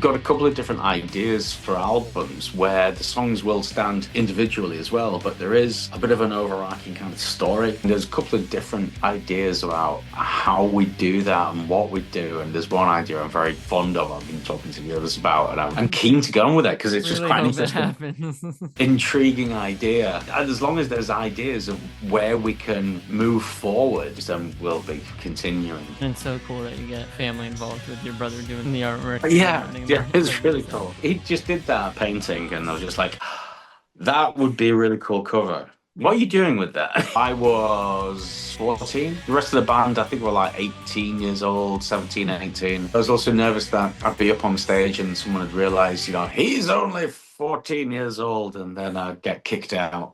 got a couple of different ideas for albums where the songs will stand individually as well, but there is a bit of an overarching kind of story. There's a couple of different ideas about how we do that and what we do, and there's one idea I'm very fond of. I've been talking to the others about, and I'm keen to go on with it because it's Really just quite an hope it interesting, happens. intriguing idea. And as long as there's ideas of where we can move forward, then we'll be continuing. And it's so cool that you get family involved with your brother doing the artwork. Yeah, and yeah, it's like really that. cool. He just did that painting, and I was just like, that would be a really cool cover. What are you doing with that? I was 14. The rest of the band, I think, were like 18 years old, 17, 18. I was also nervous that I'd be up on stage and someone would realize, he's only 14 years old, and then I'd get kicked out.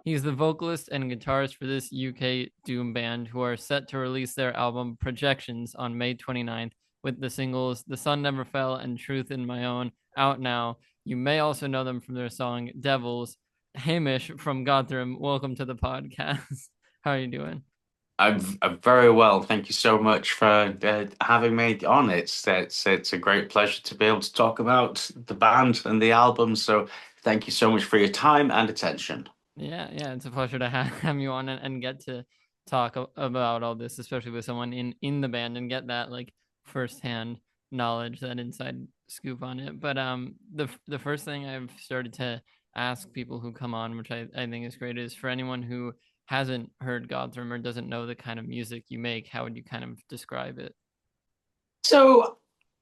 He's the vocalist and guitarist for this UK doom band who are set to release their album Projections on May 29th with the singles The Sun Never Fell and Truth in My Own out now. You may also know them from their song Devils. Hamish from Godthrymm, welcome to the podcast. How are you doing? I'm very well. Thank you so much for having me on. It's a great pleasure to be able to talk about the band and the album. So thank you so much for your time and attention. Yeah, it's a pleasure to have you on and get to talk about all this, especially with someone in the band and get that like firsthand knowledge, that inside scoop on it. But the first thing I've started to ask people who come on, which I think is great, is for anyone who hasn't heard Godthrymm or doesn't know the kind of music you make, how would you kind of describe it? So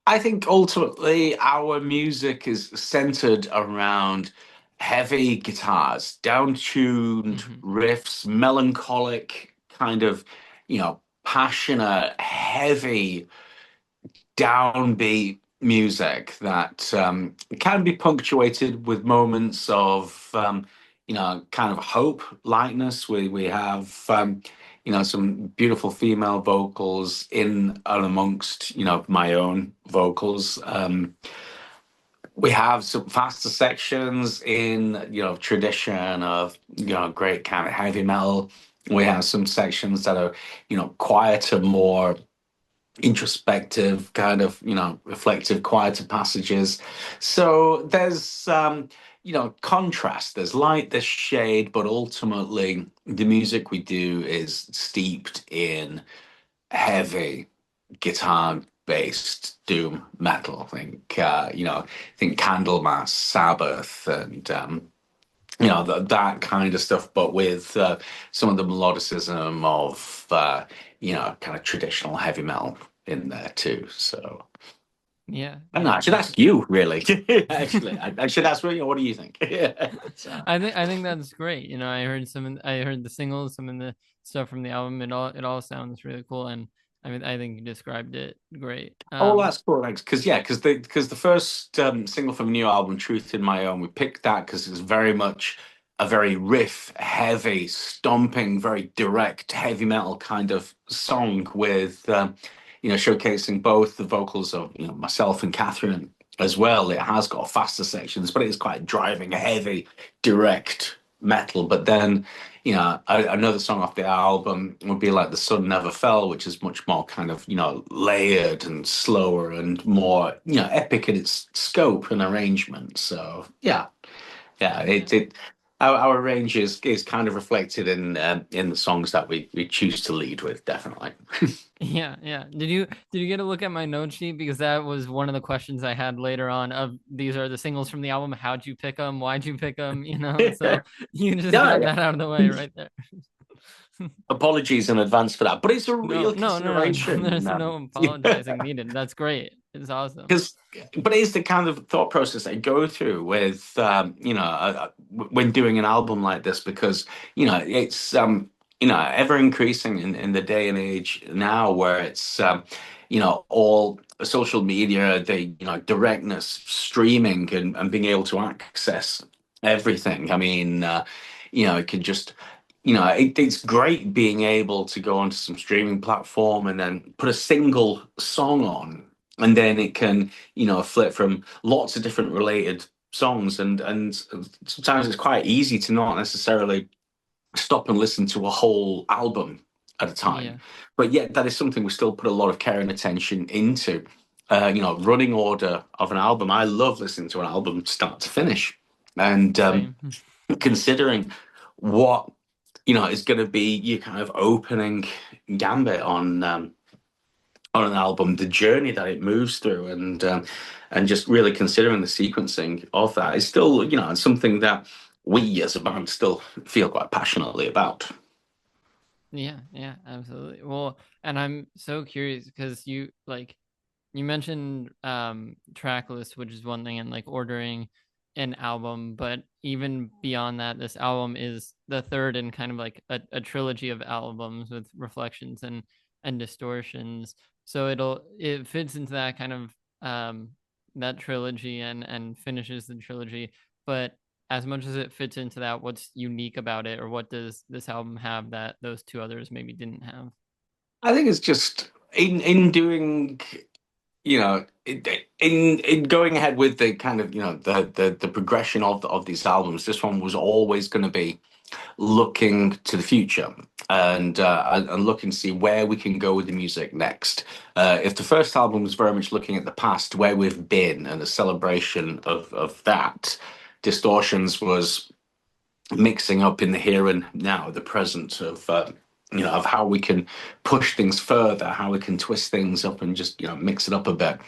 I think ultimately our music is centered around heavy guitars, down-tuned riffs, melancholic kind of, passionate, heavy, downbeat music that can be punctuated with moments of, kind of hope, lightness. We have, some beautiful female vocals in and amongst, my own vocals. We have some faster sections in, tradition of, great kind of heavy metal. We have some sections that are, quieter, more introspective, kind of, reflective, quieter passages. So there's, contrast. There's light, there's shade, but ultimately the music we do is steeped in heavy guitar based doom metal. Think Candlemass, Sabbath, and that kind of stuff, but with some of the melodicism of kind of traditional heavy metal in there too. So Yeah, and I should ask you, really. Actually, I should ask you. What do you think? Yeah. I think that's great. I heard the singles, some of the stuff from the album. It all sounds really cool, and I mean, I think you described it great. Oh, that's cool. Thanks. Because the first single from the new album, "Truth in My Own," we picked that because it's very much a very riff heavy, stomping, very direct heavy metal kind of song with showcasing both the vocals of myself and Catherine as well. It has got faster sections, but it is quite driving, heavy, direct metal. But then another song off the album would be like The Sun Never Fell, which is much more kind of, layered and slower and more, epic in its scope and arrangement. So yeah, our range is kind of reflected in the songs that we choose to lead with, definitely. Yeah. Did you get a look at my note sheet? Because that was one of the questions I had later on. Of these are the singles from the album. How'd you pick them? Why'd you pick them? So you just got that out of the way right there. Apologies in advance for that, but it's a real no, consideration. There's no apologizing needed. That's great. It's awesome. But it's the kind of thought process I go through with, when doing an album like this, because it's ever increasing in the day and age now, where it's all social media, the directness, streaming, and being able to access everything. I mean, it can just it's great being able to go onto some streaming platform and then put a single song on, and then it can, flip from lots of different related songs, and sometimes it's quite easy to not necessarily stop and listen to a whole album at a time. Yeah. But yet, that is something we still put a lot of care and attention into. Running order of an album. I love listening to an album start to finish, and Same. considering what is going to be your kind of opening gambit on an album, the journey that it moves through, and just really considering the sequencing of that is still something that we as a band still feel quite passionately about. Yeah, yeah, absolutely. Well, and I'm so curious because you mentioned track list, which is one thing, and like ordering an album, but even beyond that, this album is the third in kind of like a trilogy of albums with reflections and distortions. So it fits into that kind of that trilogy and finishes the trilogy. But as much as it fits into that, what's unique about it, or what does this album have that those two others maybe didn't have? I think it's just in doing, in going ahead with the kind of the progression of these albums. This one was always going to be looking to the future, and looking to see where we can go with the music next. If the first album was very much looking at the past, where we've been, and a celebration of that, Distortions was mixing up in the here and now, the present of how we can push things further, how we can twist things up and just mix it up a bit.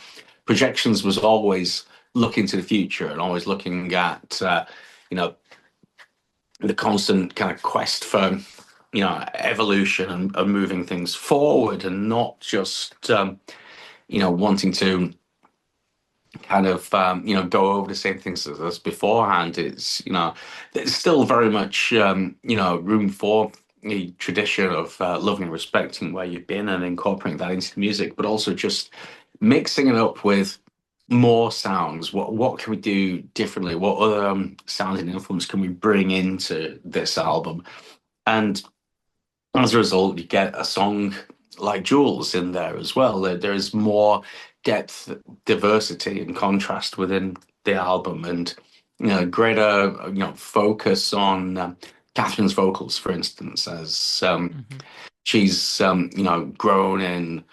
Projections was always looking to the future and always looking at you know the constant kind of quest for evolution and moving things forward, and not just wanting to kind of go over the same things as us beforehand. It's there's still very much room for the tradition of loving and respecting where you've been and incorporating that into the music, but also just mixing it up with more sounds. What can we do differently? What other sounds and influence can we bring into this album? And as a result, you get a song like Jules in there as well. There is more depth, diversity, and contrast within the album, and greater focus on Catherine's vocals, for instance, as Mm-hmm. she's grown in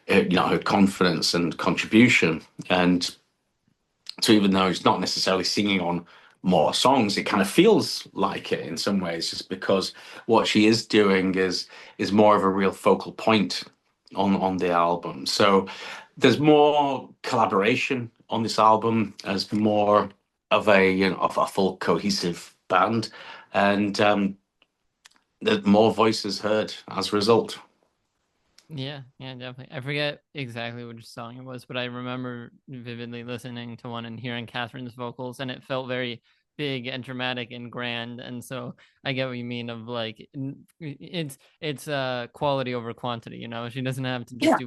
her confidence and contribution. And so even though it's not necessarily singing on more songs, it kind of feels like it in some ways, just because what she is doing is more of a real focal point on the album. So there's more collaboration on this album as more of a full cohesive band, and there's more voices heard as a result. Yeah, yeah, definitely. I forget exactly which song it was, but I remember vividly listening to one and hearing Catherine's vocals, and it felt very big and dramatic and grand. And so I get what you mean of like it's quality over quantity. She doesn't have to just Yeah. do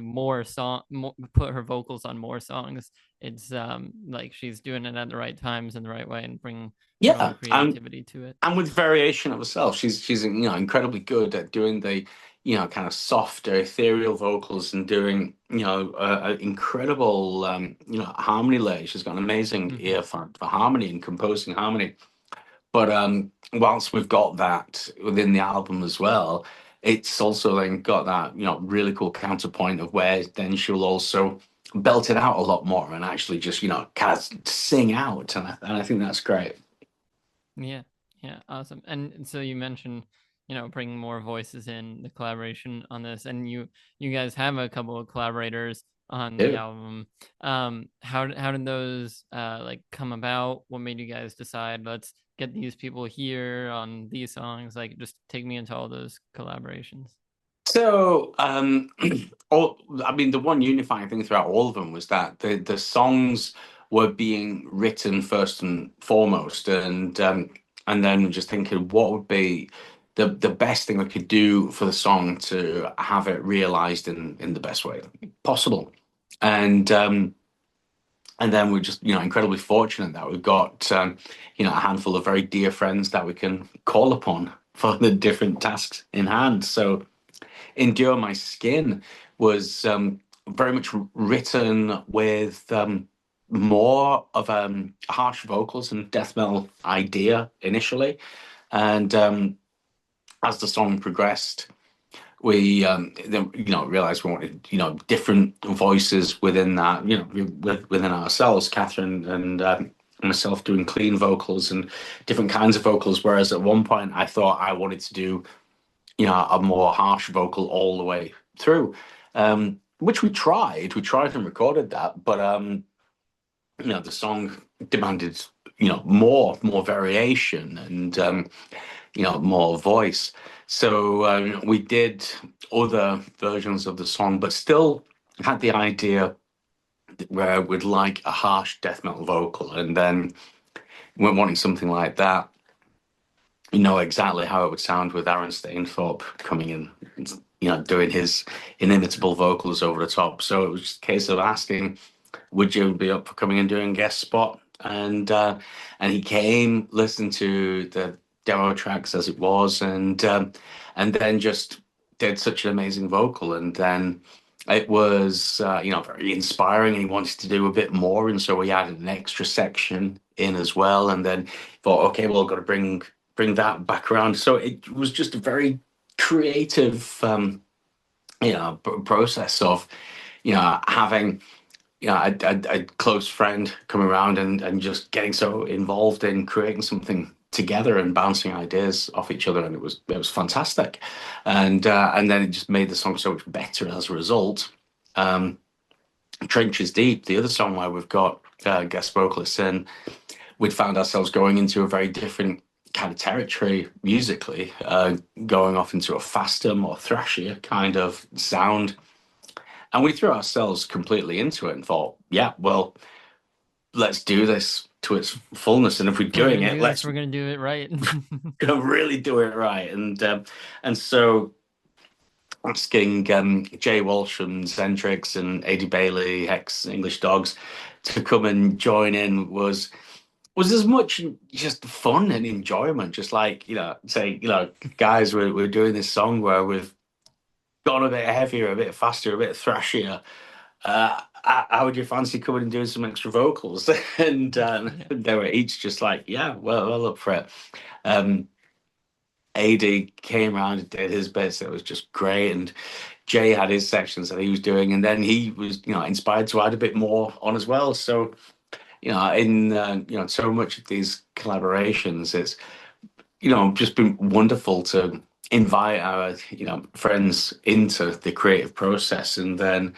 put her vocals on more songs. It's like she's doing it at the right times and the right way, and bring her own Yeah, creativity to it. and with variation of herself. She's incredibly good at doing the kind of softer ethereal vocals, and doing a incredible harmony layer. She's got an amazing Mm-hmm. ear for harmony and composing harmony. But whilst we've got that within the album as well, it's also then got that really cool counterpoint of where then she'll also belt it out a lot more and actually just kind of sing out, and I think that's great. Yeah, yeah, awesome. And so you mentioned, bringing more voices in the collaboration on this, and you guys have a couple of collaborators on the album. How did those like come about? What made you guys decide, let's get these people here on these songs? Like, just take me into all those collaborations. So, I mean, the one unifying thing throughout all of them was that the songs were being written first and foremost, and then just thinking what would be the best thing we could do for the song to have it realized in the best way possible, and then we're just incredibly fortunate that we've got a handful of very dear friends that we can call upon for the different tasks in hand. So Endure My Skin was very much written with more of harsh vocals and death metal idea initially. And as the song progressed, we then realized we wanted different voices within that, within ourselves. Catherine and myself doing clean vocals and different kinds of vocals. Whereas at one point I thought I wanted to do a more harsh vocal all the way through, which we tried. We tried and recorded that, but the song demanded more variation and more voice. So we did other versions of the song, but still had the idea where we'd like a harsh death metal vocal, and then we're wanting something like that. You know exactly how it would sound with Aaron Stainthorpe coming in, doing his inimitable vocals over the top. So it was just a case of asking, would you be up for coming and doing a guest spot? And he came, listened to the demo tracks as it was, and then just did such an amazing vocal. And then it was very inspiring, and he wanted to do a bit more, and so we added an extra section in as well. And then thought, okay, well, I've got to bring that back around. So it was just a very creative process of having a close friend come around and just getting so involved in creating something together and bouncing ideas off each other, and it was fantastic, and then it just made the song so much better as a result. Trenches Deep, the other song where we've got guest vocalists in, we'd found ourselves going into a very different kind of territory musically, going off into a faster, more thrashier kind of sound. And we threw ourselves completely into it and thought, yeah, well, let's do this to its fullness. And if we're doing it, we're going to do it right. really do it right. And so asking Jay Walsh from Zentrix and AD Bailey, Hex English Dogs, to come and join in was as much just fun and enjoyment. Just like, say, guys, we're doing this song where we've gone a bit heavier, a bit faster, a bit thrashier. How would you fancy coming and doing some extra vocals? And they were each just like, yeah, well up for it. AD came around and did his bits. It was just great. And Jay had his sections that he was doing, and then he was, inspired to add a bit more on as well. So, in so much of these collaborations, it's just been wonderful to invite our friends into the creative process, and then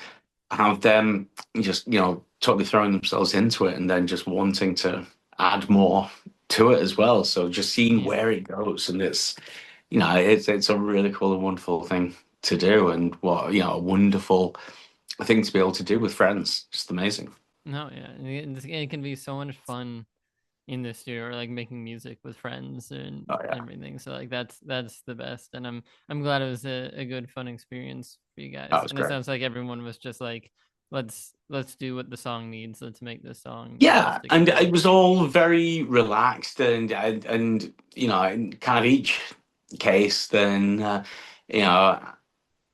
have them just totally throwing themselves into it, and then just wanting to add more to it as well. So just seeing where it goes, and it's a really cool and wonderful thing to do, and what a wonderful thing to be able to do with friends. Just amazing. No, yeah, it can be so much fun in the studio, or like making music with friends and everything. So like that's the best, and I'm glad it was a good fun experience for you guys. And Great. It sounds like everyone was just like, let's do what the song needs. Let's make this song. Yeah, and it was all very relaxed, and in kind of each case, then I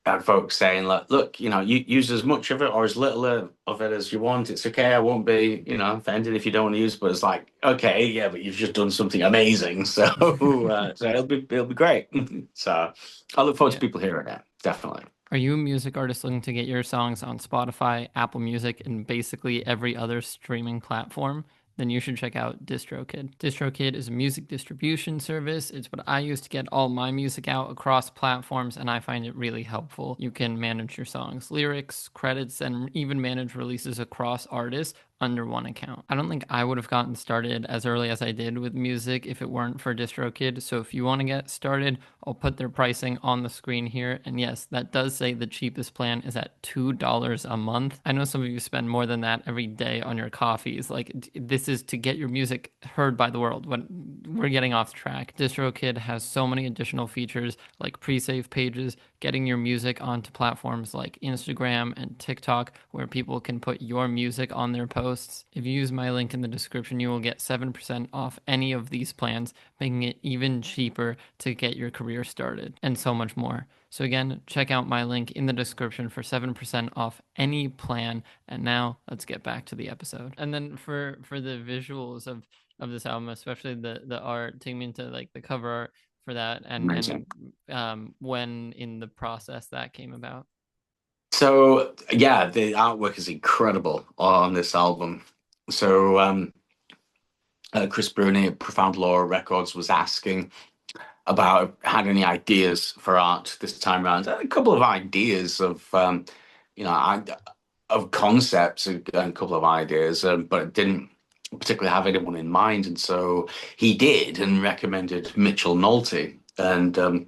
had folks saying, look, you use as much of it or as little of it as you want. It's okay. I won't be, offended if you don't want to use it. But it's like, okay, yeah, but you've just done something amazing. So, so it'll be great. So I look forward to people hearing it. Definitely. Are you a music artist looking to get your songs on Spotify, Apple Music, and basically every other streaming platform? Then you should check out DistroKid. DistroKid is a music distribution service. It's what I use to get all my music out across platforms, and I find it really helpful. You can manage your songs, lyrics, credits, and even manage releases across artists under one account. I don't think I would have gotten started as early as I did with music if it weren't for DistroKid. So if you want to get started, I'll put their pricing on the screen here. And yes, that does say the cheapest plan is at $2 a month. I know some of you spend more than that every day on your coffees. Like, this is to get your music heard by the world. When we're getting off track, DistroKid has so many additional features like pre-save pages, getting your music onto platforms like Instagram and TikTok, where people can put your music on their posts. If you use my link in the description, you will get 7% off any of these plans, making it even cheaper to get your career started, and so much more. So again, check out my link in the description for 7% off any plan. And now let's get back to the episode. And then for the visuals of this album, especially the art, take me into like the cover art. for that, Amazing. and when in the process that came about. So yeah, the artwork is incredible on this album. So Chris Bruni at Profound Law Records was asking about had any ideas for art this time around. A couple of ideas of you know I, of concepts and a couple of ideas, but it didn't particularly have anyone in mind. And so he did and recommended Mitchell Nolte and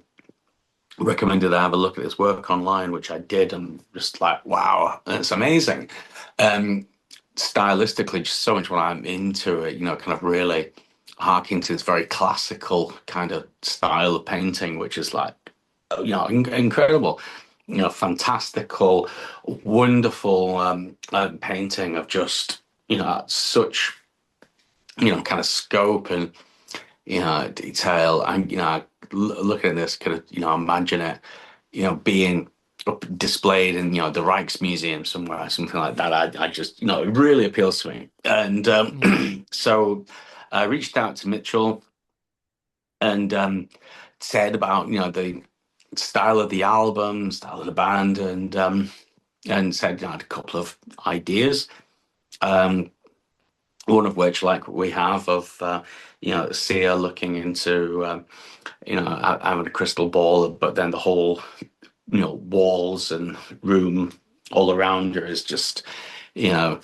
recommended I have a look at his work online, which I did, and just like, wow, it's amazing. Um, Stylistically, just so much what I'm into it, kind of really harking to this very classical kind of style of painting, which is like, incredible, fantastical, wonderful painting of just, such, kind of scope and detail. And, looking at this, kind of, imagine it, being displayed in, the Rijksmuseum somewhere, something like that. I just, it really appeals to me. And Yeah. so I reached out to Mitchell and said about, the style of the album, style of the band, and said, I had a couple of ideas. Um, One of which, like we have, of Sia looking into having a crystal ball, but then the whole walls and room all around her is just you know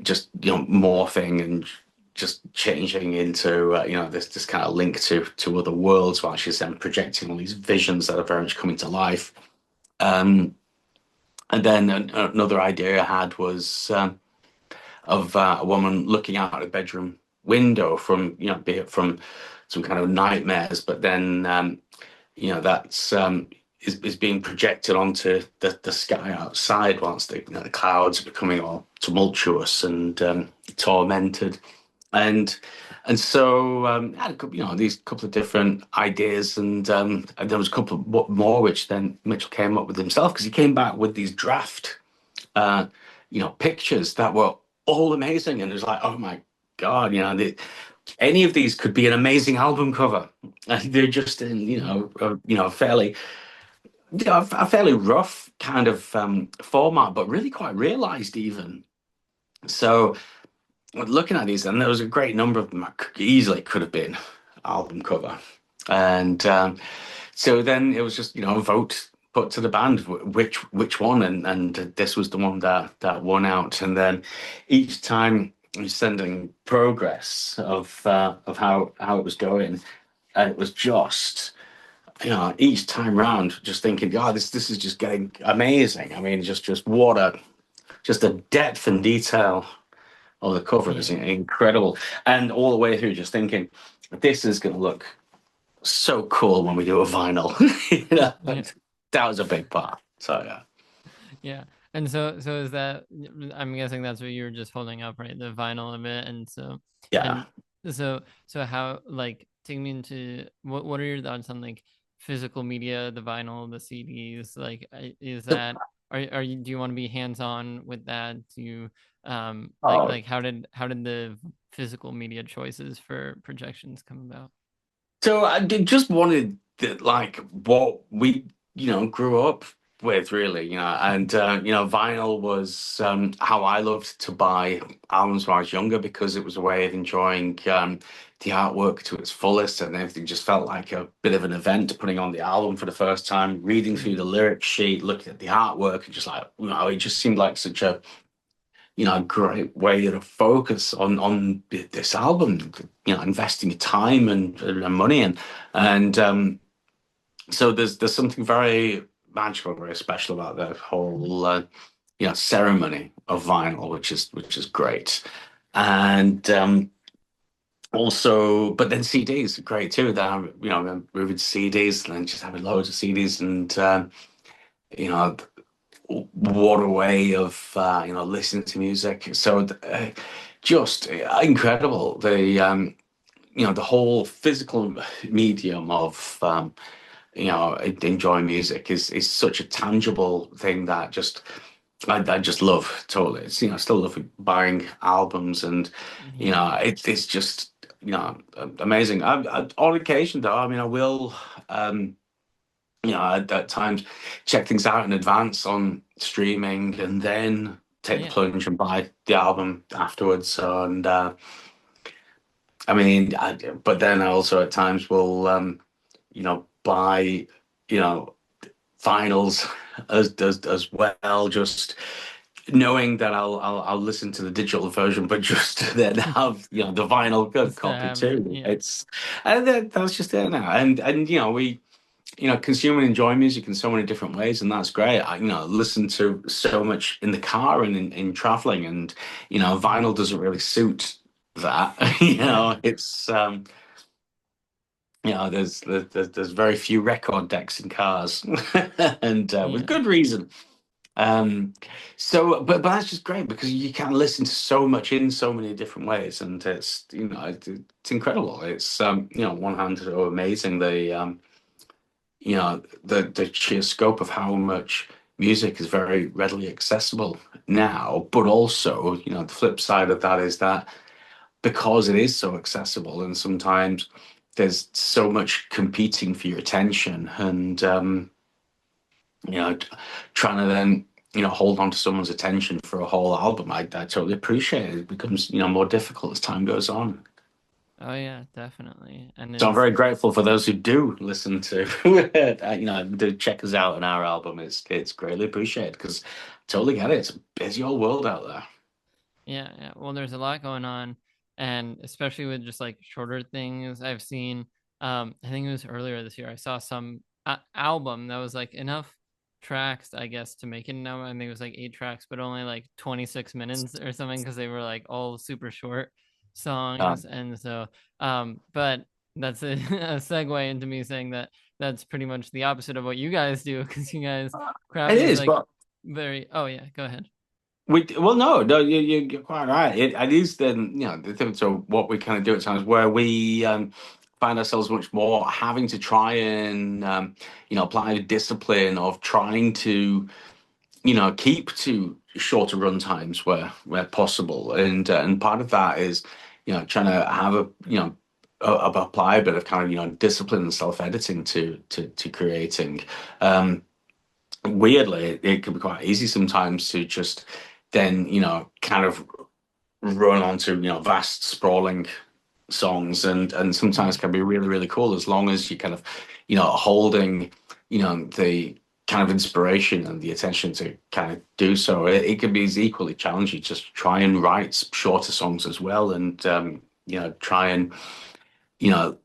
morphing and just changing into this kind of link to other worlds, while she's then projecting all these visions that are very much coming to life. Um, and then another idea I had was of a woman looking out a bedroom window from, be it from some kind of nightmares, but then, that's is being projected onto the sky outside, whilst the clouds are becoming all tumultuous and tormented. And so I had a couple, these couple of different ideas, and there was a couple more which then Mitchell came up with himself, because he came back with these draft uh, pictures that were all amazing. And it was like, oh my God, any of these could be an amazing album cover. And they're just in, fairly, a fairly rough kind of format, but really quite realized even. So looking at these, and there was a great number of them that easily could have been album cover. And so then it was just, a vote put to the band, which one, and this was the one that won out. And then each time we sending progress of how it was going, and it was just, each time round, just thinking, God, this is just getting amazing. I mean, just what a just the depth and detail of the cover is Yeah. incredible, and all the way through, just thinking, this is going to look so cool when we do a vinyl. Yeah. That was a big part. So yeah. Yeah. And so is that, I'm guessing that's what you were just holding up, right? The vinyl of it. Yeah. And so how, like, take me into what are your thoughts on like physical media, the vinyl, the CDs? Like, is that, are you, do you want to be hands-on with that? Do you Oh, like how did the physical media choices for projections come about? so I just wanted like what we, grew up with, really, and vinyl was how I loved to buy albums when I was younger, because it was a way of enjoying the artwork to its fullest, and everything just felt like a bit of an event, putting on the album for the first time, reading through the lyric sheet, looking at the artwork, and just like, it just seemed like such a a great way to focus on this album, investing your time and money in. And so there's something very magical, very special about the whole ceremony of vinyl, which is great. And also, but then CDs are great too. That moving to CDs and then just having loads of CDs, and you know what a way of listening to music. So just incredible. The whole physical medium of enjoying music is such a tangible thing that just I just love totally. It's I still love buying albums, and Yeah. it's just amazing. On occasion, though, I mean, I will, um, at times check things out in advance on streaming, and then take the Yeah. plunge and buy the album afterwards. And I mean, but then I also at times will, buy, you know, vinyls as well, just knowing that I'll listen to the digital version, but just to then have the vinyl Just to copy have it. too. Yeah. It's and that's just it now. And we consume and enjoy music in so many different ways, and that's great. I listen to so much in the car and in traveling, and vinyl doesn't really suit that. Yeah. It's there's very few record decks in cars, and with Yeah. good reason. Um, but that's just great because you can listen to so much in so many different ways, and it's incredible. It's on one hand so amazing the sheer scope of how much music is very readily accessible now, but also the flip side of that is that because it is so accessible, and sometimes there's so much competing for your attention, and you know, trying to then hold on to someone's attention for a whole album. I totally appreciate it. It becomes more difficult as time goes on. Oh yeah, definitely. And So I'm it's very grateful for those who do listen to do check us out on our album. It's greatly appreciated because totally get it. It's a busy old world out there. yeah, yeah. Well, there's a lot going on, and especially with just like shorter things. I've seen, I think it was earlier this year. I saw some album that was like enough tracks, I guess, to make it an album. I think it was like 8 tracks, but only like 26 minutes or something because they were like all super short songs. Um, And so, but that's a, a segue into me saying that that's pretty much the opposite of what you guys do because you guys craft it these is, like but very. Oh yeah, go ahead. no, you're quite right. It is then, the thing. So what we kind of do at times where we find ourselves much more having to try and apply the discipline of trying to keep to shorter run times where possible, and part of that is trying to have apply a bit of kind of discipline and self editing to creating. Um, Weirdly, it can be quite easy sometimes to just then kind of run onto vast sprawling songs, and sometimes Mhm. can be really really cool as long as you kind of holding the kind of inspiration and the attention to kind of do so. It can be as equally challenging just try and write shorter songs as well, and try and you know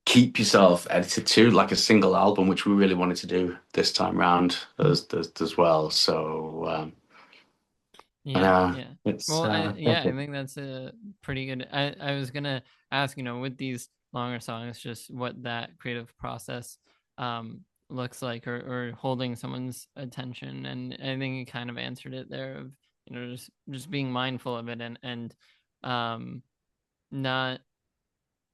keep yourself edited to like a single album, which we really wanted to do this time round as well. So Yeah, yeah. it's Well, yeah, I think that's a pretty good. I was gonna ask, with these longer songs, just what that creative process looks like, or holding someone's attention, and I think you kind of answered it there of just being mindful of it and um not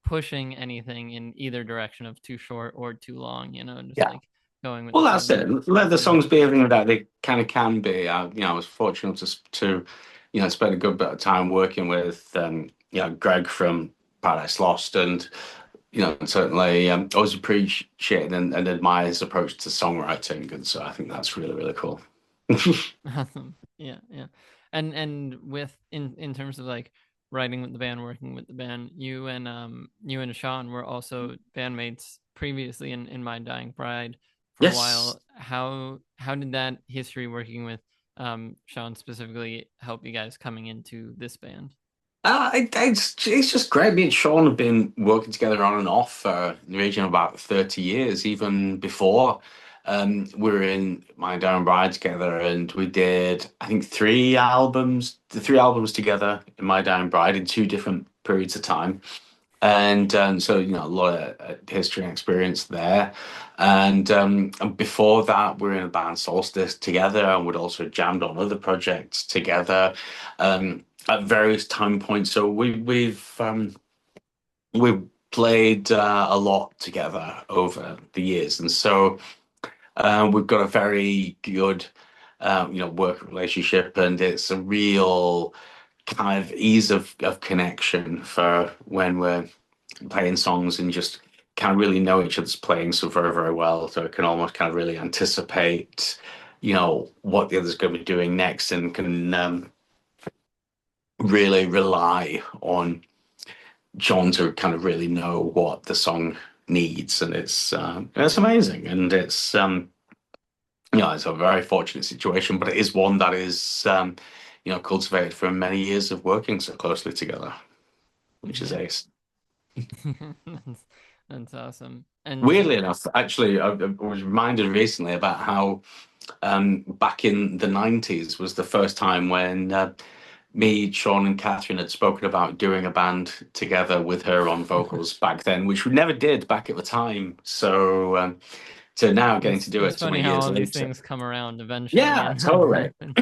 pushing anything in either direction of too short or too long, just yeah. like going with the Well, flow that's and it. Let the seeing how songs it be goes. everything that they kind of can be. I was fortunate to spend a good bit of time working with, Greg from Paradise Lost, and certainly always appreciate and admire his approach to songwriting, and so I think that's really really cool. Awesome. Yeah, yeah. And with in terms of like writing with the band, working with the band, you and Shaun were also bandmates previously in My Dying Bride for a Yes. while. How did that history working with Shaun specifically help you guys coming into this band? It's just great. Me and Shaun have been working together on and off for in the region of about 30 years, even before we were in My Darren Bride together, and we did, I think, the three albums together in My Darren Bride in two different periods of time. And so, a lot of history and experience there. And before that, we were in a band Solstice together, and we'd also jammed on other projects together at various time points. So we've played a lot together over the years, and so we've got a very good work relationship, and it's a real kind of ease of connection for when we're playing songs and just kind of really know each other's playing so very, very well. So it can almost kind of really anticipate, what the other's going to be doing next, and can really rely on John to kind of really know what the song needs. And it's amazing. And it's a very fortunate situation, but it is one that is, cultivated from many years of working so closely together, which is Yeah. ace. that's, that's awesome. And Weirdly enough, actually, I was reminded recently about how back in the 90s was the first time when me, Shaun, and Catherine had spoken about doing a band together with her on vocals back then, which we never did back at the time. So now getting to do it's it so funny many how years all these later. things come around eventually Yeah, and totally. happen.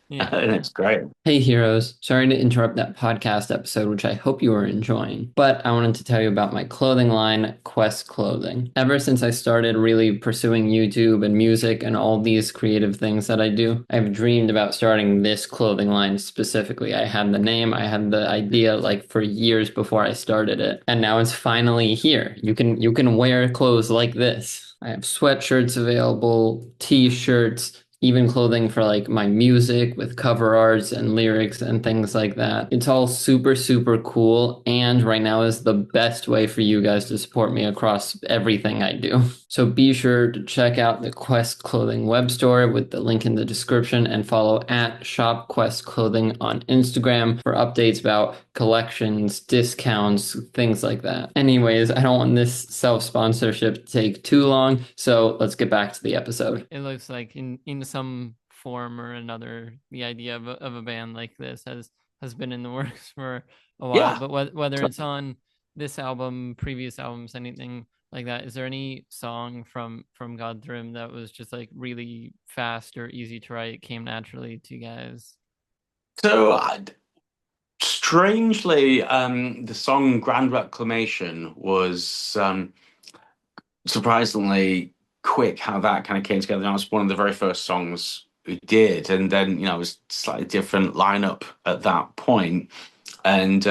Yeah, And yeah. it's great. Hey heroes, sorry to interrupt that podcast episode, which I hope you are enjoying, but I wanted to tell you about my clothing line, Quest Clothing. Ever since I started really pursuing YouTube and music and all these creative things that I do, I've dreamed about starting this clothing line specifically. I had the name, I had the idea like for years before I started it, and now it's finally here. You can wear clothes like this. I have sweatshirts available, t-shirts, even clothing for like my music with cover arts and lyrics and things like that. It's all super, super cool. And right now is the best way for you guys to support me across everything I do. So be sure to check out the Quest Clothing web store with the link in the description, and follow at Shop Quest Clothing on Instagram for updates about collections, discounts, things like that. Anyways, I don't want this self-sponsorship to take too long, so let's get back to the episode. It looks like in some form or another, the idea of a band like this has been in the works for a while. Yeah. But whether it's on this album, previous albums, anything like that, is there any song from Godthrymm that was just like really fast or easy to write, came naturally to you guys? So strangely, the song Grand Reclamation was surprisingly quick how that kind of came together. That was one of the very first songs we did. And then, it was slightly different lineup at that point. And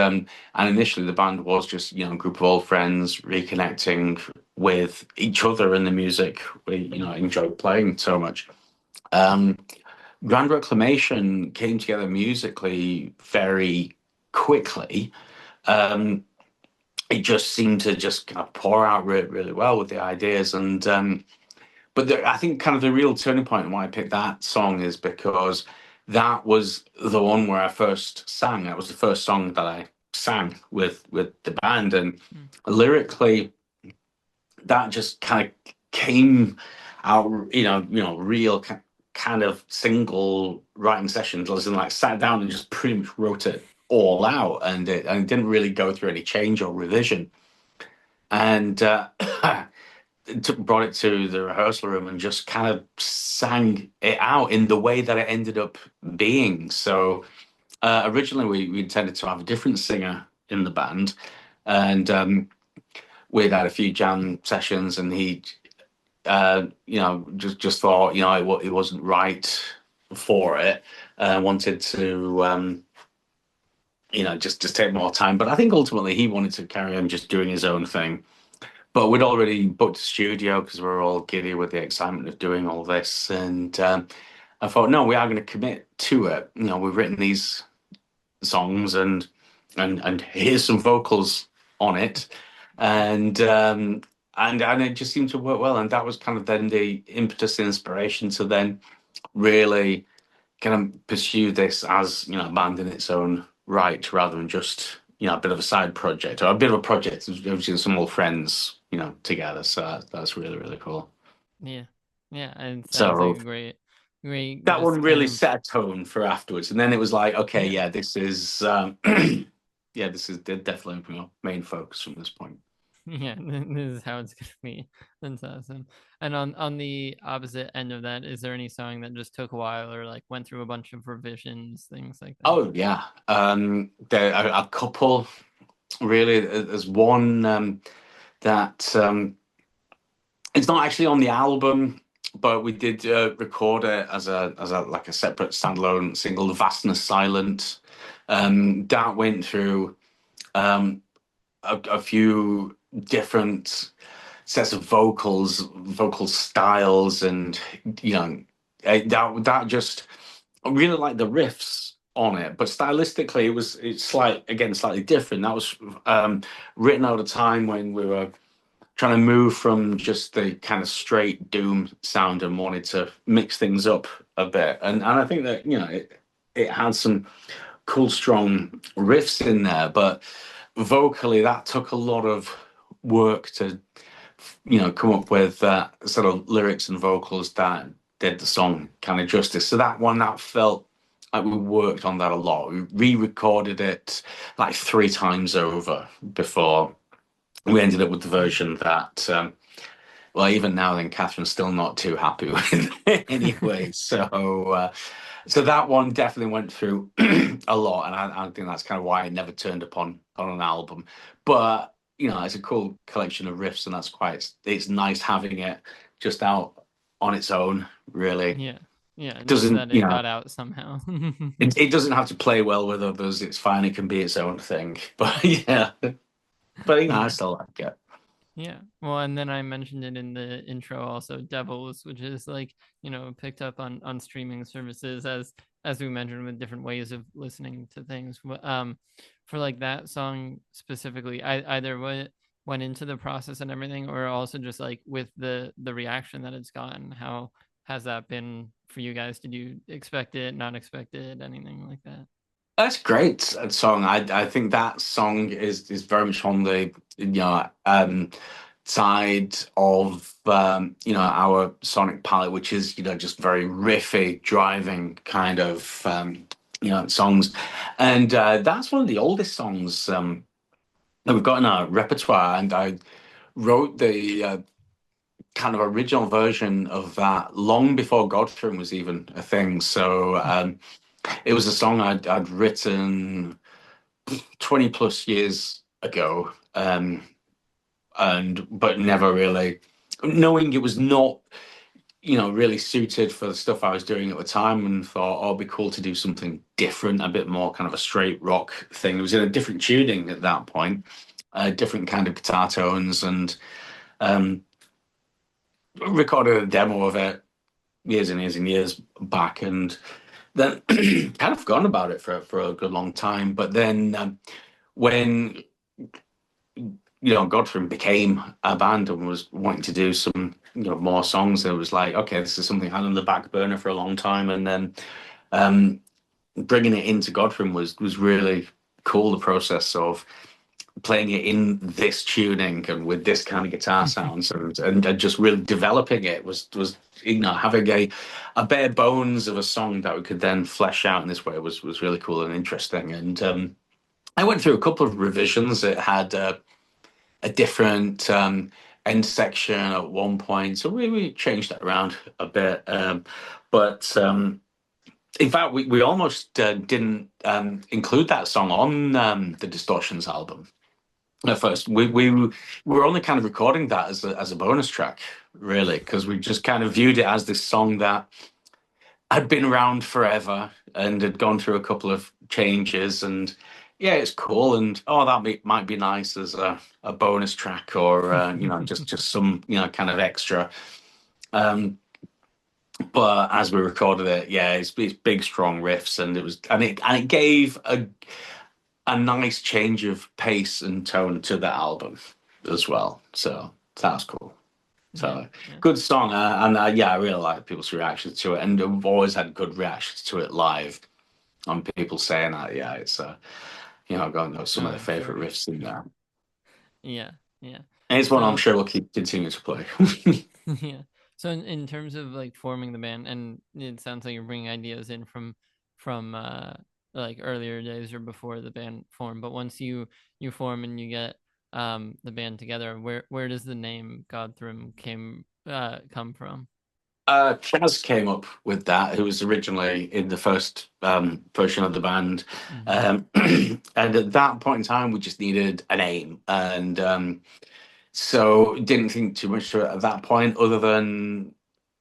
initially the band was just, a group of old friends reconnecting with each other and the music we, enjoyed playing so much. Grand Reclamation came together musically very quickly. It just seemed to just kind of pour out really well with the ideas. But I think kind of the real turning point and why I picked that song is because that was the one where I first sang. That was the first song that I sang with the band, and lyrically, that just kind of came out, real kind of single writing sessions. I was like sat down and just pretty much wrote it all out, and it didn't really go through any change or revision. And brought it to the rehearsal room and just kind of sang it out in the way that it ended up being. So originally we intended to have a different singer in the band, and we'd had a few jam sessions, and he just thought it wasn't right for it, wanted to just take more time. But I think ultimately he wanted to carry on just doing his own thing. But we'd already booked a studio because we were all giddy with the excitement of doing all this. And I thought, no, we are going to commit to it. We've written these songs, and here's some vocals on it. And it just seemed to work well. And that was kind of then the impetus and inspiration to then really kind of pursue this as, a band in its own right, rather than just, a bit of a side project or a bit of a project of some old friends, together. So that's really, really cool. Yeah, and it sounds So like a great that just one really kind of set a tone for afterwards. And then it was like, okay, Yeah. this is this is definitely my main focus from this point. Yeah, this is how it's gonna be. That's awesome. And on the opposite end of that, is there any song that just took a while or like went through a bunch of revisions, things like that? Oh yeah, there are a couple. Really, there's one that it's not actually on the album, but we did record it as a like a separate standalone single, "The Vastness Silent." That went through a few different sets of vocal styles, and that just I really like the riffs on it, but stylistically it's slightly different. That was written at a time when we were trying to move from just the kind of straight doom sound and wanted to mix things up a bit. And I think that it had some cool strong riffs in there, but vocally that took a lot of work to come up with sort of lyrics and vocals that did the song kind of justice. So that felt like we worked on that a lot. We re-recorded it like 3 times over before we ended up with the version that well, even now then Catherine's still not too happy with it anyway. So that one definitely went through a lot, and I think that's kind of why it never turned up on an album. But it's a cool collection of riffs, and it's nice having it just out on its own, really. Yeah, it doesn't that it got out somehow. it doesn't have to play well with others. It's fine. It can be its own thing. But I still like it. Yeah, well, and then I mentioned it in the intro also, Devils, which is like, picked up on streaming services as we mentioned, with different ways of listening to things. For like that song specifically, I either went into the process and everything, or also just like with the reaction that it's gotten. How has that been for you guys? Did you expect it, not expect it, anything like that? That's great song. I think that song is very much on the side of our sonic palette, which is just very riffy, driving kind of songs, and that's one of the oldest songs that we've got in our repertoire. And I wrote the kind of original version of that long before Godthrymm was even a thing. So it was a song I'd written 20 plus years ago, but never really knowing it was not really suited for the stuff I was doing at the time, and thought, it'd be cool to do something different, a bit more kind of a straight rock thing. It was in a different tuning at that point, different kind of guitar tones, and recorded a demo of it years and years and years back, and then kind of forgotten about it for a good long time. But then when Godthrymm became a band and was wanting to do some more songs, it was like, okay, this is something I had on the back burner for a long time, and then bringing it into Godthrymm was really cool. The process of playing it in this tuning and with this kind of guitar sounds, and just really developing it was having a bare bones of a song that we could then flesh out in this way was really cool and interesting. And I went through a couple of revisions. It had a different end section at one point, so we changed that around a bit. But in fact, we almost didn't include that song on the Distortions album. At first, we were only kind of recording that as a bonus track, really, because we just kind of viewed it as this song that had been around forever and had gone through a couple of changes, and yeah, it's cool, and that might be nice as a bonus track, or just some kind of extra. But as we recorded it, yeah, it's big, strong riffs, and it gave a nice change of pace and tone to the album as well. So that was cool. So good song, and I really like people's reactions to it, and we've always had good reactions to it live. On people saying that, yeah, it's got some of their favorite riffs in there. Yeah. And it's one I'm sure we'll continue to play. Yeah. So in terms of like forming the band, and it sounds like you're bringing ideas in from like earlier days or before the band formed, but once you form and you get the band together, where does the name Godthrymm come from? Chaz came up with that, who was originally in the first version of the band. And at that point in time, we just needed a name, and so didn't think too much to it at that point, other than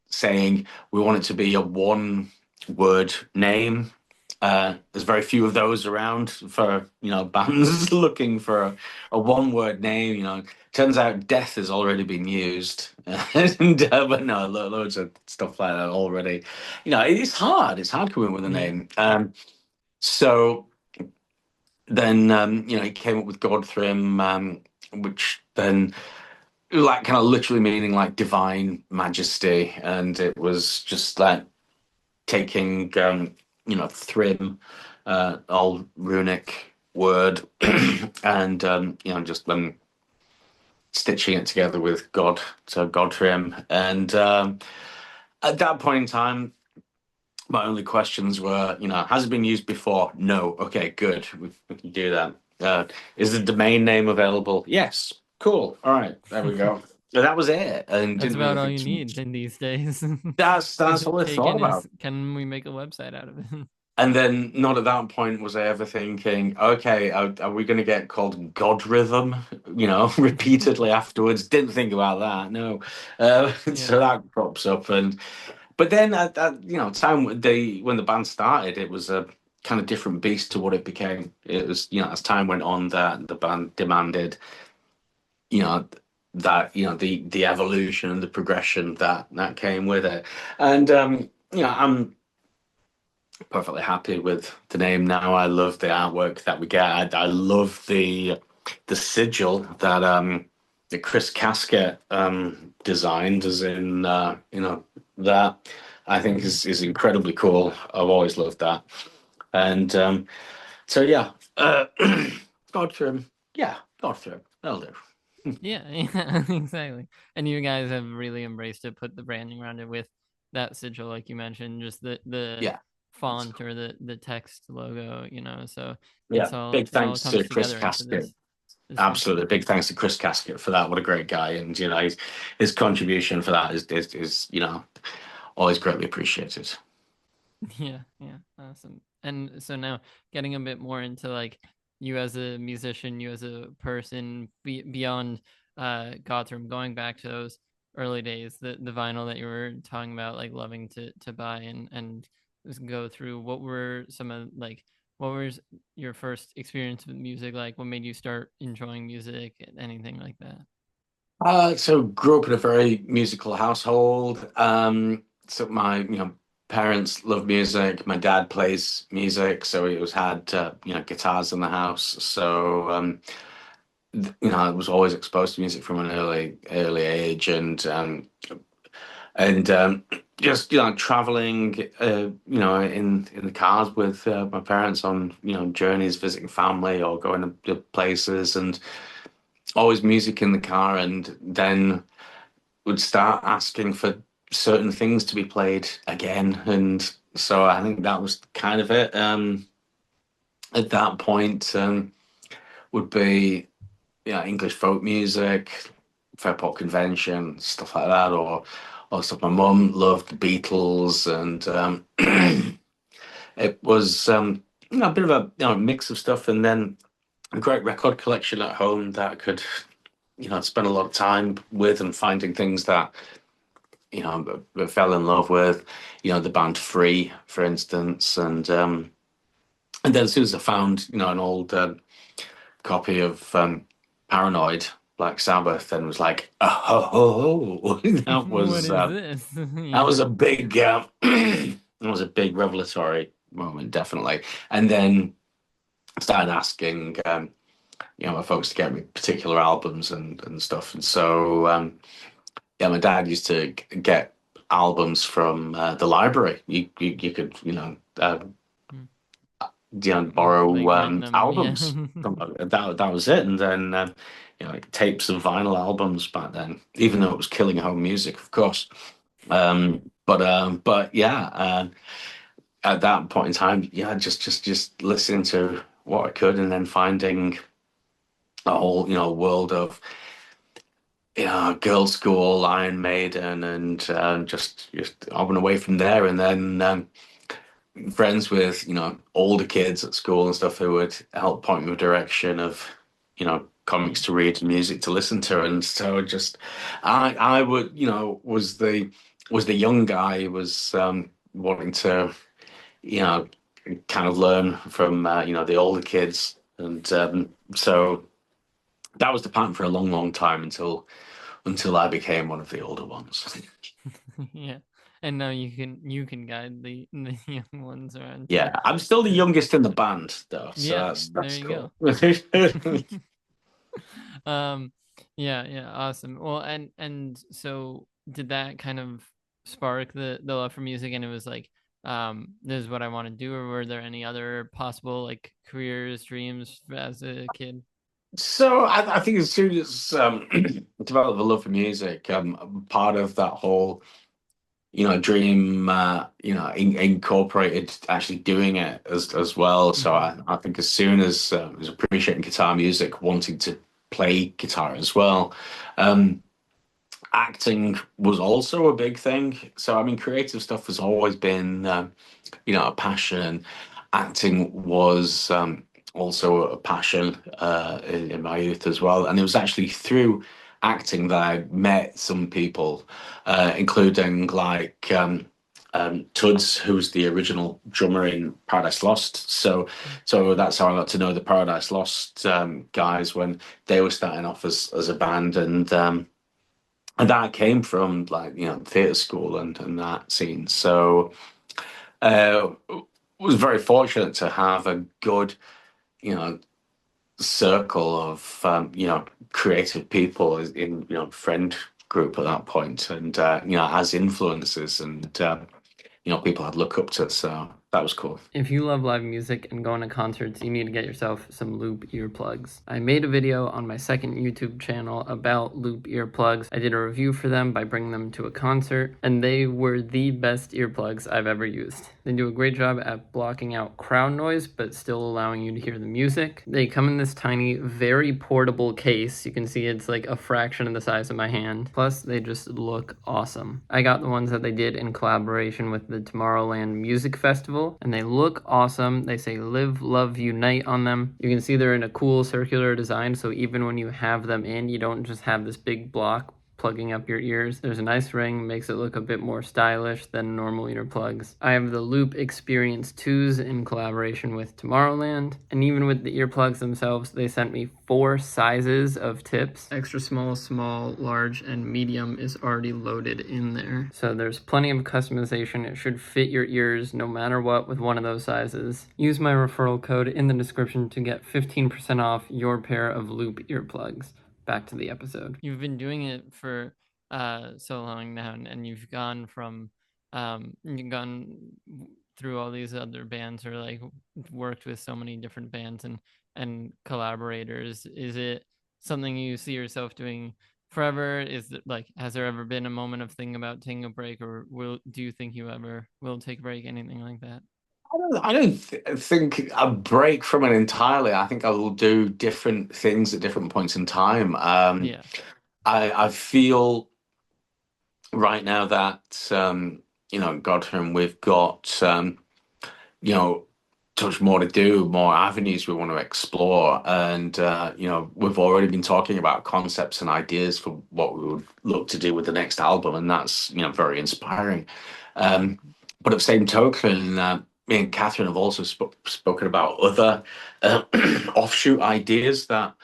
saying we want it to be a one word name. There's very few of those around for bands looking for a one-word name. Turns out death has already been used, and but no, loads of stuff like that already. It's hard. It's hard coming up with a Yeah. name. So then he came up with Godthrymm, which then like kind of literally meaning like divine majesty, and it was just like taking Thrym, old runic word, and just stitching it together with God, so Godthrymm. And at that point in time, my only questions were, has it been used before? No. Okay, good. We can do that. Is the domain name available? Yes. Cool. All right. There we go. So that was it. And That's didn't about really all think you too much. need in these days. That's all I thought about. Can we make a website out of it? And then not at that point was I ever thinking, okay, are we going to get called Godrhythm, repeatedly afterwards? Didn't think about that, no. So that crops up, but then at time when the band started, it was a kind of different beast to what it became. It was as time went on, that the band demanded that the evolution and the progression that came with it, and I'm perfectly happy with the name now. I love the artwork that we get. I love the sigil that Chris Casket designed, as in that I think is incredibly cool. I've always loved that. And so yeah, Godthrymm. Yeah, Godthrymm. That'll do. Yeah, exactly. And you guys have really embraced it, put the branding around it with that sigil, like you mentioned, just the Yeah. font or the text logo, so Yeah, big it all thanks comes to Chris together into Casket. this Absolutely, record. big thanks to Chris Casket for that. What a great guy, and his contribution for that is always greatly appreciated. Yeah, awesome. And so now getting a bit more into like you as a musician, you as a person, beyond Godthrymm, going back to those early days, the vinyl that you were talking about, like loving to buy and just go through. What were what was your first experience with music like? What made you start enjoying music? Anything like that? So grew up in a very musical household. So my parents love music. My dad plays music, so he was had guitars in the house. So I was always exposed to music from an early age, and just traveling in the cars with my parents on journeys, visiting family or going to places, and always music in the car, and then would start asking for certain things to be played again. And so I think that was kind of it. At that point, would be English folk music, Fairport Convention, stuff like that, or stuff. My mum loved the Beatles, and it was a bit of a mix of stuff, and then a great record collection at home that I could spend a lot of time with, and finding things that I fell in love with, the band Free, for instance, and then as soon as I found an old copy of Paranoid, Black Sabbath, and was like, oh, that What was is this? that was a big that was a big revelatory moment, definitely. And then started asking my folks to get me particular albums and stuff, and so my dad used to get albums from the library. You could borrow like rent them, yeah. albums. That was it, and then like tapes of vinyl albums back then. Even though it was killing home music, of course. But yeah, at that point in time, yeah, just listening to what I could, and then finding a whole world of girls' school, Iron Maiden, and just I went away from there, and then friends with older kids at school and stuff who would help point me in the direction of comics to read and music to listen to. And so just I would was the young guy who was wanting to kind of learn from the older kids, and so that was the pattern for a long, long time until I became one of the older ones. Yeah. And now you can guide the young ones around too. Yeah, I'm still the youngest in the band, though, so Yeah, that's there you cool. um yeah, awesome. Well, and so did that kind of spark the love for music, and it was like, this is what I want to do, or were there any other possible like careers, dreams as a kid? So I think as soon as develop a love for music, part of that whole dream, incorporated actually doing it as well. So I think as soon as I was appreciating guitar music, wanting to play guitar as well, um, acting was also a big thing. So I mean, creative stuff has always been, a passion. Acting was also a passion in my youth as well, and it was actually through acting that I met some people, including like Tuds, who's the original drummer in Paradise Lost. So that's how I got to know the Paradise Lost guys when they were starting off as a band, and that came from like theatre school and that scene. So was very fortunate to have a good you know circle of creative people in friend group at that point, and as influences, and people I'd look up to. So that was cool. If you love live music and going to concerts, you need to get yourself some loop earplugs. I made a video on my second YouTube channel about loop earplugs. I did a review for them by bringing them to a concert, and they were the best earplugs I've ever used. They do a great job at blocking out crowd noise, but still allowing you to hear the music. They come in this tiny, very portable case. You can see it's like a fraction of the size of my hand. Plus, they just look awesome. I got the ones that they did in collaboration with the Tomorrowland Music Festival, and they look awesome. They say live, love, unite on them. You can see they're in a cool circular design, so even when you have them in, you don't just have this big block plugging up your ears. There's a nice ring, makes it look a bit more stylish than normal earplugs. I have the Loop Experience 2s in collaboration with Tomorrowland, and even with the earplugs themselves, they sent me 4 sizes of tips. Extra small, small, large, and medium is already loaded in there. So there's plenty of customization. It should fit your ears no matter what with one of those sizes. Use my referral code in the description to get 15% off your pair of Loop earplugs. Back to the episode. You've been doing it for so long now, and you've gone from you've gone through all these other bands, or like worked with so many different bands and collaborators. Is it something you see yourself doing forever? Is it like, has there ever been a moment of thinking about taking a break, or do you think you ever will take a break, anything like that? I don't think a break from it entirely. I think I will do different things at different points in time. Yeah. I feel right now that Godthrymm, we've got so much more to do, more avenues we want to explore, and we've already been talking about concepts and ideas for what we would look to do with the next album, and that's very inspiring. But at the same token, me and Catherine have also spoken about other offshoot ideas that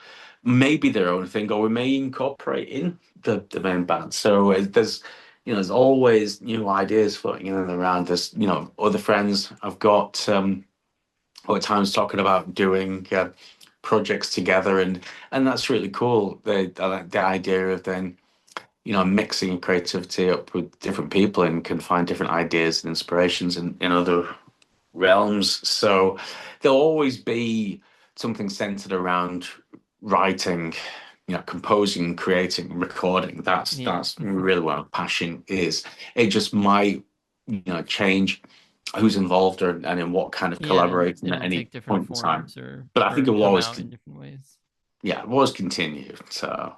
may be their own thing, or we may incorporate in the main band. So there's always new ideas floating in and around. There's other friends I've got who at times talking about doing projects together, and that's really cool. The idea of then mixing creativity up with different people and can find different ideas and inspirations in other realms. So there'll always be something centered around writing, composing, creating, recording. That's really what my passion is. It just might change who's involved and in what kind of collaboration at any point in time. But I think it will always in different ways. Yeah, it will always continue. So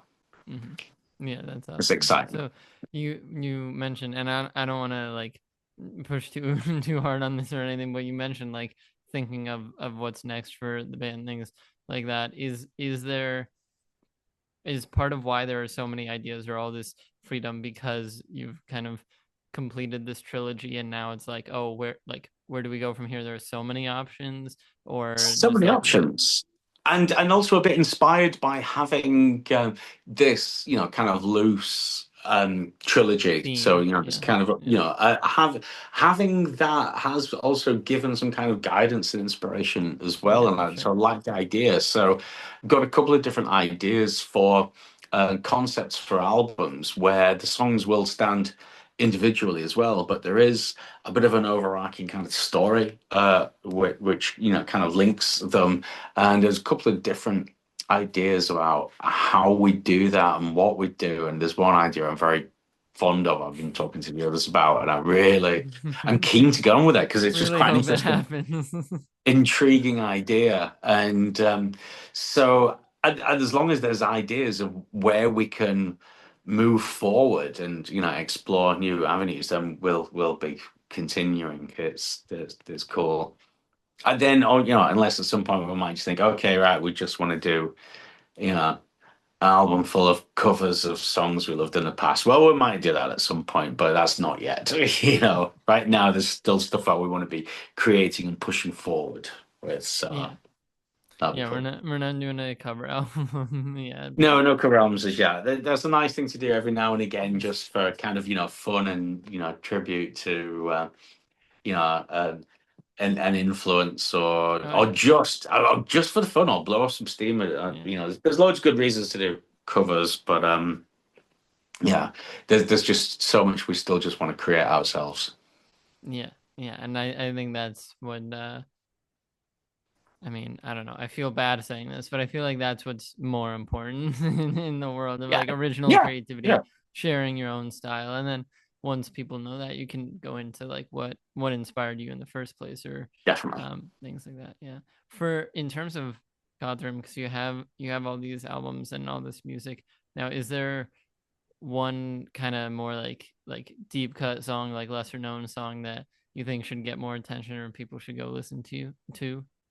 yeah, that's awesome. It's exciting. So you mentioned, and I don't want to like push too hard on this or anything, but you mentioned like thinking of what's next for the band, things like that. Is part of why there are so many ideas or all this freedom because you've kind of completed this trilogy and now it's like, oh, where do we go from here? There are so many options, or So just many like what? options. And also a bit inspired by having this, kind of loose trilogy. So, Theme. it's Yeah. kind of, Yeah. having that has also given some kind of guidance and inspiration as Yeah, well. And for so I sure. like the idea. So got a couple of different ideas for concepts for albums where the songs will stand individually as well, but there is a bit of an overarching kind of story, which kind of links them. And there's a couple of different ideas about how we do that and what we do. And there's one idea I'm very fond of. I've been talking to the others about, and I'm keen to go on with it because it's just Really quite an hope it interesting, happens. intriguing idea. And and as long as there's ideas of where we can move forward and explore new avenues, then we'll be continuing. It's cool. And then, unless at some point we might just think, okay, right, we just want to do, an album full of covers of songs we loved in the past. Well, we might do that at some point, but that's not yet. Right now there's still stuff that we want to be creating and pushing forward with. So Yeah. that'll be Yeah, we're cool. not doing a cover album. Yeah, but No cover albums as yet. That's a nice thing to do every now and again, just for kind of fun and tribute to an influence, or oh or yeah. just for the fun, or blow off some steam. Yeah. There's loads of good reasons to do covers, but yeah, there's just so much we still just want to create ourselves. Yeah. Yeah. And I think that's what I mean, I don't know. I feel bad saying this, but I feel like that's what's more important in the world of Yeah, like original yeah, yeah, creativity, sharing your own style. And then once people know that, you can go into like what inspired you in the first place, or definitely. things like that. Yeah. For in terms of Godthrymm, because you have all these albums and all this music. Now, is there one kind of more like deep cut song, like lesser known song that you think should get more attention or people should go listen to?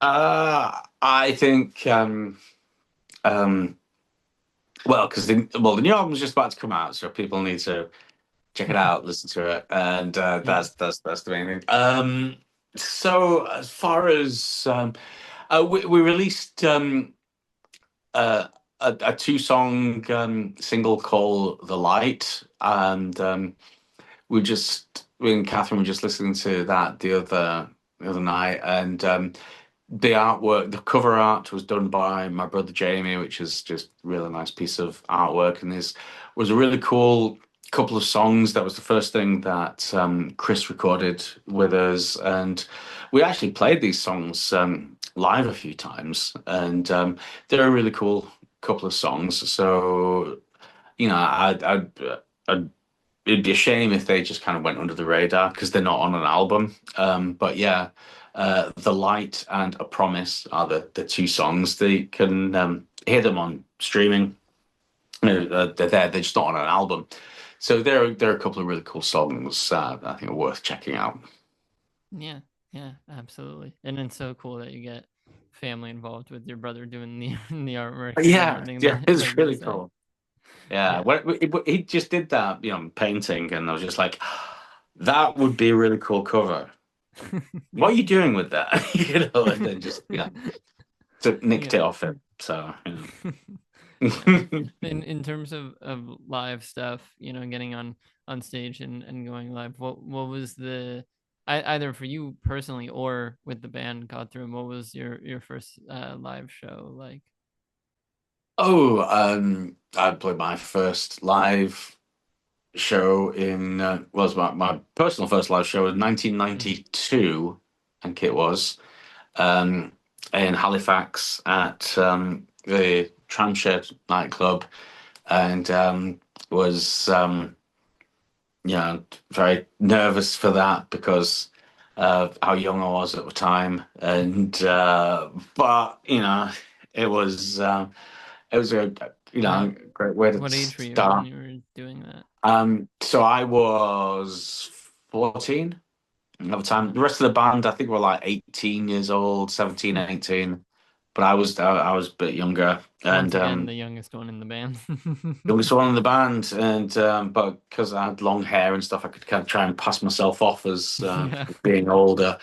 I think um, well, because the new album's just about to come out, so people need to check it out, listen to it, and Yeah. that's the main thing. So as far as we released a two-song single called "The Light," and we and Catherine were just listening to that the other night, and the artwork, the cover art was done by my brother Jamie, which is just a really nice piece of artwork. And this was a really cool couple of songs. That was the first thing that Chris recorded with us. And we actually played these songs live a few times. And they're a really cool couple of songs. So, I'd it'd be a shame if they just kind of went under the radar because they're not on an album. But yeah, "The Light" and "A Promise" are the two songs. They can hear them on streaming. They're there. They're just not on an album. So they're a couple of really cool songs that I think are worth checking out. Yeah, yeah, absolutely. And it's so cool that you get family involved with your brother doing the artwork and Yeah, everything, yeah, like it's you really said. cool. Yeah, Yeah. he just did that, painting, and I was just like, that would be a really cool cover. What are you doing with that? And then just so nicked it Yeah. off him. So Yeah. In terms of live stuff, getting on stage and going live, what was either for you personally or with the band Godthrymm, what was your first live show like? oh, I played my first live show in was my personal first live show in Mhm. 1992, I think it was, um, in Halifax at the Tramshed nightclub, and was very nervous for that because of how young I was at the time, and but it was a How great way to what age were you when start. you were doing that? So I was 14 at the time. Uh, The rest of the band, I think, were like 18 years old, 17, 18. but I was a bit younger, Once and again, the youngest one in the band. youngest one in the band, and but because I had long hair and stuff, I could kind of try and pass myself off as Yeah. being older.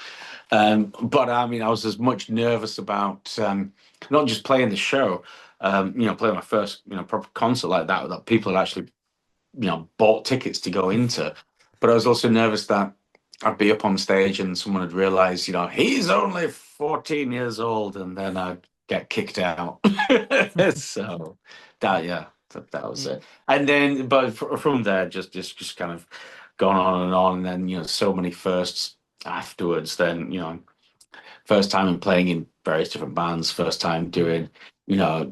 But I mean, I was as much nervous about not just playing the show, playing my first proper concert like that that people had actually bought tickets to go into, but I was also nervous that I'd be up on stage and someone would realize, he's only 14 years old, and then I'd get kicked out. So that was Yeah. it. And then, but from there, just kind of gone on, and then so many firsts afterwards. Then first time in playing in various different bands, first time doing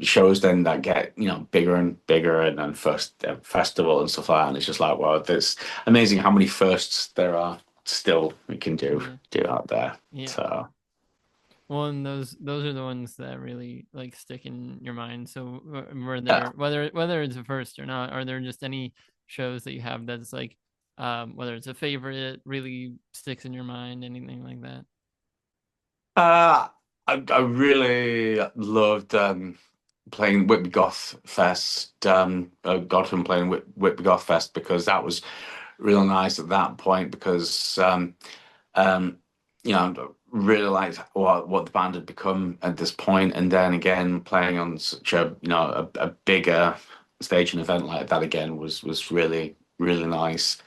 shows then that get bigger and bigger, and then first festival and stuff like that. And it's just like, wow, it's amazing how many firsts there are still we can do out there. Yeah. So Well, and those are the ones that really like stick in your mind. So were there, whether it's a first or not, are there just any shows that you have that's like whether it's a favorite, really sticks in your mind, anything like that? I really loved playing Whitby Goth Fest, Godthrymm playing Whitby Goth Fest, because that was real nice at that point, because really liked what the band had become at this point, and then again playing on such a bigger stage and event like that again was really really nice,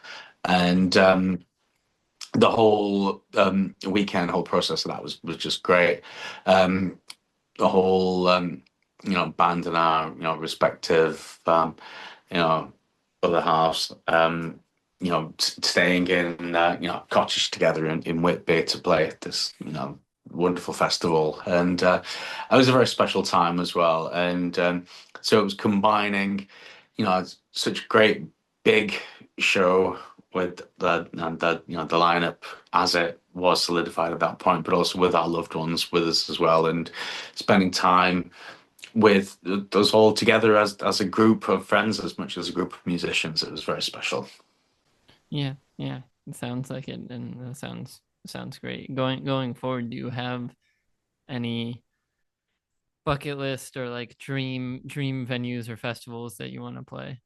and the whole weekend, whole process of that was just great. The whole band and our respective other halves staying in cottage together in Whitby to play at this wonderful festival, and it was a very special time as well. And so it was combining such a great big show with the lineup as it was solidified at that point, but also with our loved ones with us as well, and spending time with us all together as a group of friends as much as a group of musicians. It was very special. Yeah, it sounds like it, and it sounds great. Going forward, do you have any bucket list or like dream venues or festivals that you want to play?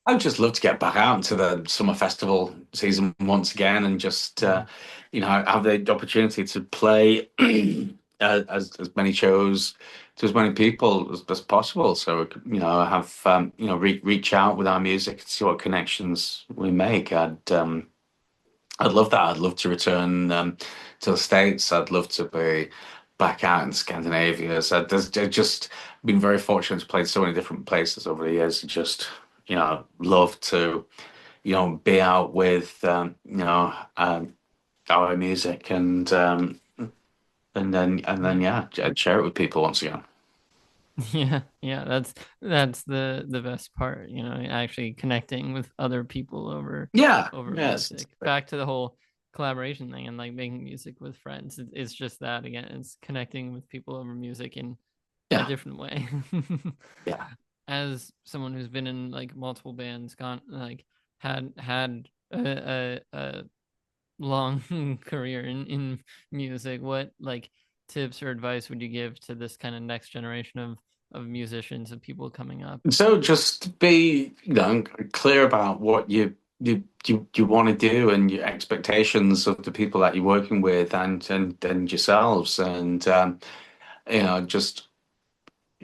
I would just love to get back out into the summer festival season once again, and just have the opportunity to play as many shows to as many people as possible. So have reach out with our music and see what connections we make. I'd love that. I'd love to return to the States. I'd love to be back out in Scandinavia. So I've just been very fortunate to play so many different places over the years. Just love to be out with our music, and then I'd share it with people once again. Yeah, that's the best part, actually connecting with other people over music. Back to the whole collaboration thing and like making music with friends. It's just that again, it's connecting with people over music in a different way. Yeah. As someone who's been in like multiple bands, had a long career in music, what like tips or advice would you give to this kind of next generation of musicians and people coming up? So just be clear about what you want to do, and your expectations of the people that you're working with, and yourselves, and just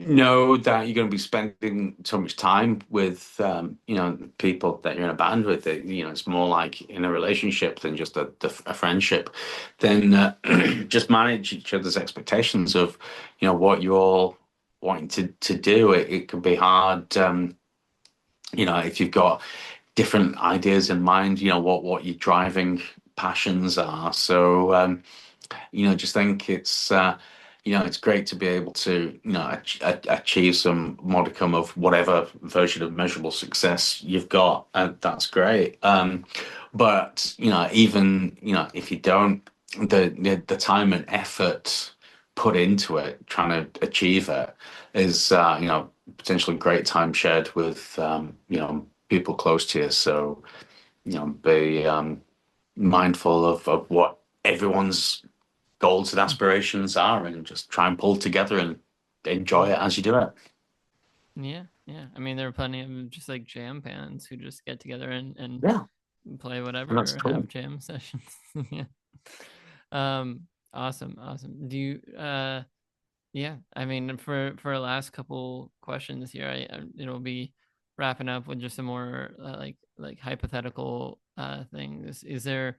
know that you're going to be spending so much time with people that you're in a band with. It's more like in a relationship than just a friendship. Then just manage each other's expectations of what you're all wanting to do. It can be hard if you've got different ideas in mind, what your driving passions are. So just think it's great to be able to, achieve some modicum of whatever version of measurable success you've got, and that's great. But even if you don't, the time and effort put into it, trying to achieve it, is potentially great time shared with people close to you. So be mindful of what everyone's goals and aspirations are, and just try and pull together and enjoy it as you do it. Yeah. I mean, there are plenty of just like jam bands who just get together and Yeah, play whatever and that's or cool. have jam sessions. Yeah. Awesome. Do you yeah, I mean, for our last couple questions here, it'll be wrapping up with just some more like hypothetical things. Is there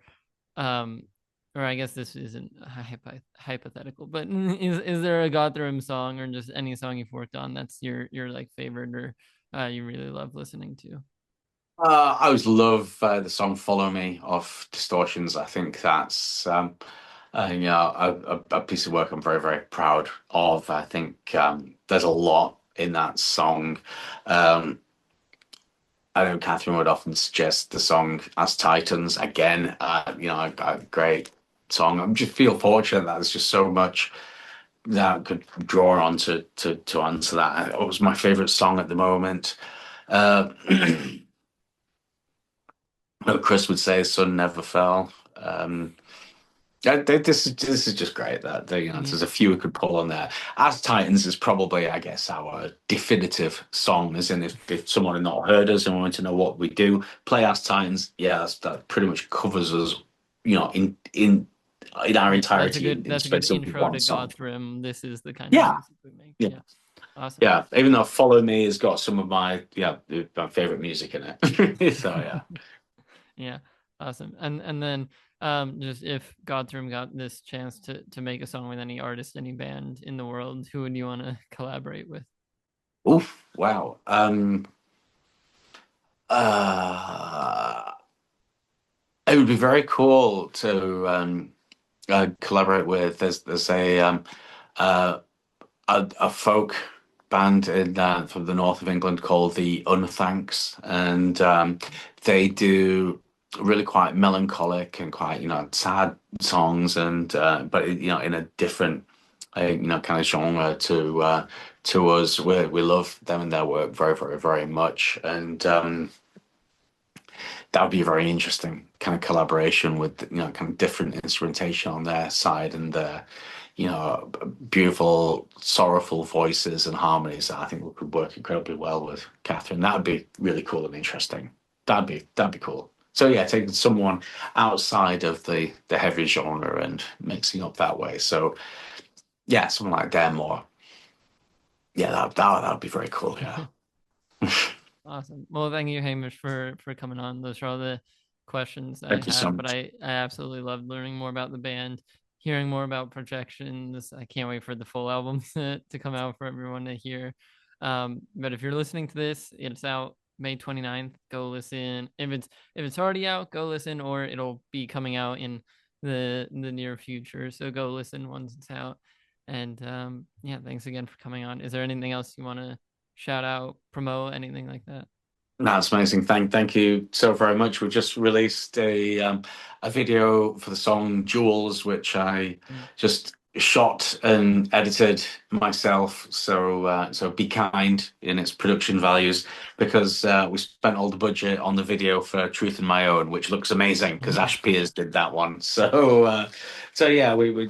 or I guess this isn't hypothetical, but is there a Godthrymm song or just any song you've worked on that's your like favorite or you really love listening to? I always love the song "Follow Me" off Distortions. I think that's you know, a piece of work I'm very, very proud of. I think there's a lot in that song. Um, I know Catherine would often suggest the song as Titans. Again, you know, a great song. I just feel fortunate that there's just so much that I could draw on to answer that. It was my favorite song at the moment. Uh, Chris would say "Sun Never Fell." This is just great. That you know, there's a few we could pull on there. As Titans is probably, I guess, our definitive song. As in, if someone had not heard us and wanted to know what we do, play As Titans. Yeah, that pretty much covers us. You know, in our entirety in That's a good space of intro one to song. Godthrymm. This is the kind of Yeah, music we make. yeah, Yeah. Awesome. yeah. Even though "Follow Me" has got some of my favorite music in it. So yeah. Yeah, awesome. And then just if Godthrymm got this chance to make a song with any artist, any band in the world, who would you want to collaborate with? Oof! Wow. Uh, it would be very cool to collaborate with. There's uh, a folk band in from the north of England called the Unthanks, and they do really quite melancholic and quite sad songs, and but you know in a different kind of genre to us. We love them and their work very very very much, and that would be a very interesting kind of collaboration with kind of different instrumentation on their side and their beautiful sorrowful voices and harmonies that I think we could work incredibly well with Catherine. That would be really cool and interesting. That'd be cool. So yeah, taking someone outside of the heavy genre and mixing up that way. So yeah, something like Dare. Yeah, that would be very cool. Yeah. Awesome. Well, thank you, Hamish, for coming on. Those are all the questions I Thank you so had, but much. I absolutely loved learning more about the band, hearing more about projections. I can't wait for the full album to come out for everyone to hear. But if you're listening to this, it's out May 29th. Go listen. If it's already out, go listen, or it'll be coming out in the near future. So go listen once it's out. And yeah, thanks again for coming on. Is there anything else you want to shout out, promote, anything like that? That's amazing. Thank you so very much. We just released a video for the song Jewels, which I just shot and edited myself. So be kind in its production values, because we spent all the budget on the video for Truth in My Own, which looks amazing because Ash Piers did that one. So yeah, we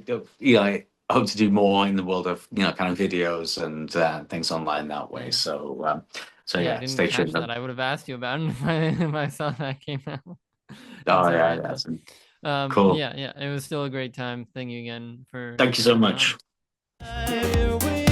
I hope to do more in the world of kind of videos and things online that way. So Yeah, I yeah, didn't stay catch tuned. that. I would have asked you about it if I saw that came out. It's Oh all yeah, right that's though. cool. Yeah, it was still a great time. Thank you again for Thank you so coming much. on.